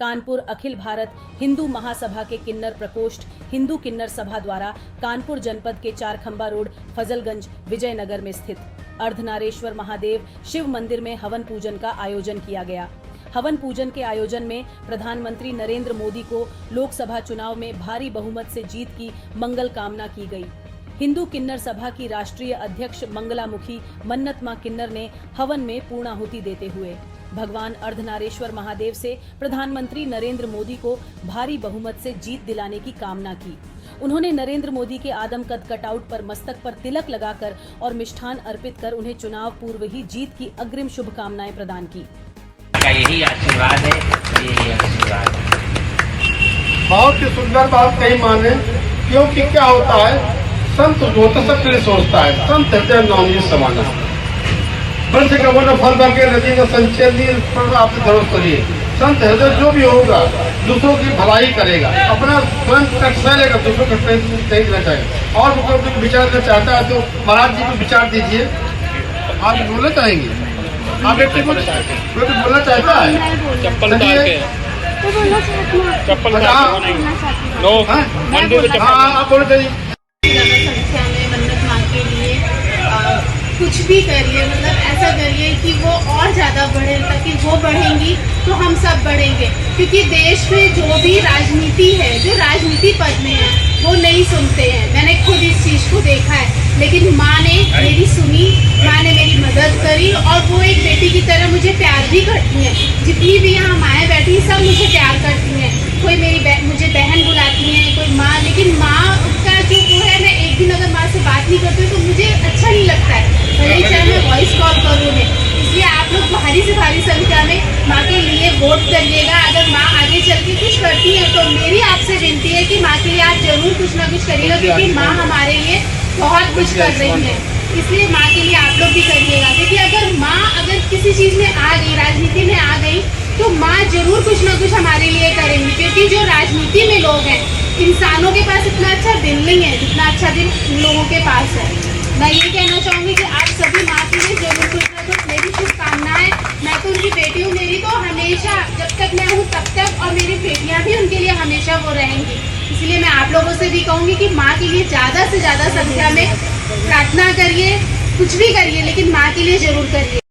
कानपुर अखिल भारत हिंदू महासभा के किन्नर प्रकोष्ठ हिंदू किन्नर सभा द्वारा कानपुर जनपद के चारखंबा रोड फजलगंज विजयनगर में स्थित अर्धनारेश्वर महादेव शिव मंदिर में हवन पूजन का आयोजन किया गया। हवन पूजन के आयोजन में प्रधानमंत्री नरेंद्र मोदी को लोकसभा चुनाव में भारी बहुमत से जीत की मंगल कामना की गई। हिंदू किन्नर सभा की राष्ट्रीय अध्यक्ष मंगलामुखी मन्नत मां किन्नर ने हवन में पूर्णाहुति देते हुए भगवान अर्धनारेश्वर महादेव से प्रधानमंत्री नरेंद्र मोदी को भारी बहुमत से जीत दिलाने की कामना की। उन्होंने नरेंद्र मोदी के आदमकद कटआउट पर मस्तक पर तिलक लगाकर और मिष्ठान अर्पित कर उन्हें चुनाव पूर्व ही जीत की अग्रिम शुभकामनाएं प्रदान की। यही आशीर्वाद है, यही आशीर्वाद है। बहुत ही सुंदर बात कही माने, क्योंकि क्या होता है, संत जो तो सबके लिए सोचता है, संत हृदय नवनीत समाना वर्ष का वन फल के नदी का संचय पर आपसे जरूरत करिए। संत हृदय जो भी होगा दूसरों की भलाई करेगा, अपना स्वयं कष्ट लेगा, दूसरों का नहीं देना चाहेगा। और कुछ विचार देना चाहता है तो महाराज जी को विचार दीजिए। आप बोलना चाहेंगे? आप व्यक्ति को बोलना चाहता है? चप्पल उतार के आप बोले चाहिए संख्या में मन्नत मांग के लिए कुछ भी करिए, मतलब ऐसा करिए कि वो और ज़्यादा बढ़े, ताकि वो बढ़ेंगी तो हम सब बढ़ेंगे। क्योंकि देश में जो भी राजनीति है, जो राजनीति पद में है, वो नहीं सुनते हैं। मैंने खुद इस चीज़ को देखा है, लेकिन माँ ने मेरी सुनी, माँ ने मेरी मदद करी और वो एक बेटी की तरह मुझे प्यार भी करती हैं। जितनी भी यहाँ माएँ बैठी सब मुझे प्यार करती हैं। कोई मुझे बहन बुलाती हैं, कोई माँ, लेकिन माँ का जो वो है, मैं एक दिन अगर माँ से बात नहीं करती तो मुझे अच्छा नहीं लगता है, भले ही चाहे मैं वॉइस कॉल करूँ उन्हें। इसलिए आप लोग भारी से भारी संख्या में माँ के लिए वोट करिएगा। अगर माँ आगे चल के कुछ करती है तो मेरी आपसे विनती है कि माँ के लिए आप जरूर कुछ ना कुछ करिएगा, क्योंकि माँ हमारे लिए बहुत कुछ कर रही है। इसलिए माँ के लिए आप लोग भी करिएगा, क्योंकि अगर माँ किसी चीज़ में आ गई, राजनीति में आ गई, तो माँ जरूर कुछ ना कुछ हमारे लिए करेंगी। क्योंकि जो राजनीति में लोग हैं, इंसानों के पास इतना अच्छा दिल नहीं है जितना अच्छा दिल लोगों के पास है। मैं ये कहना चाहूँगी कि आप सभी माँ के लिए जरूर कुछ ना कुछ, मेरी शुभकामनाएं। मैं तो उनकी बेटी हूँ, मेरी तो हमेशा जब तक मैं हूँ तब तक, और मेरी बेटियाँ भी उनके लिए हमेशा वो रहेंगी। इसलिए मैं आप लोगों से भी कहूँगी कि माँ के लिए ज़्यादा से ज़्यादा संख्या में प्रार्थना करिए, कुछ भी करिए, लेकिन माँ के लिए जरूर करिए।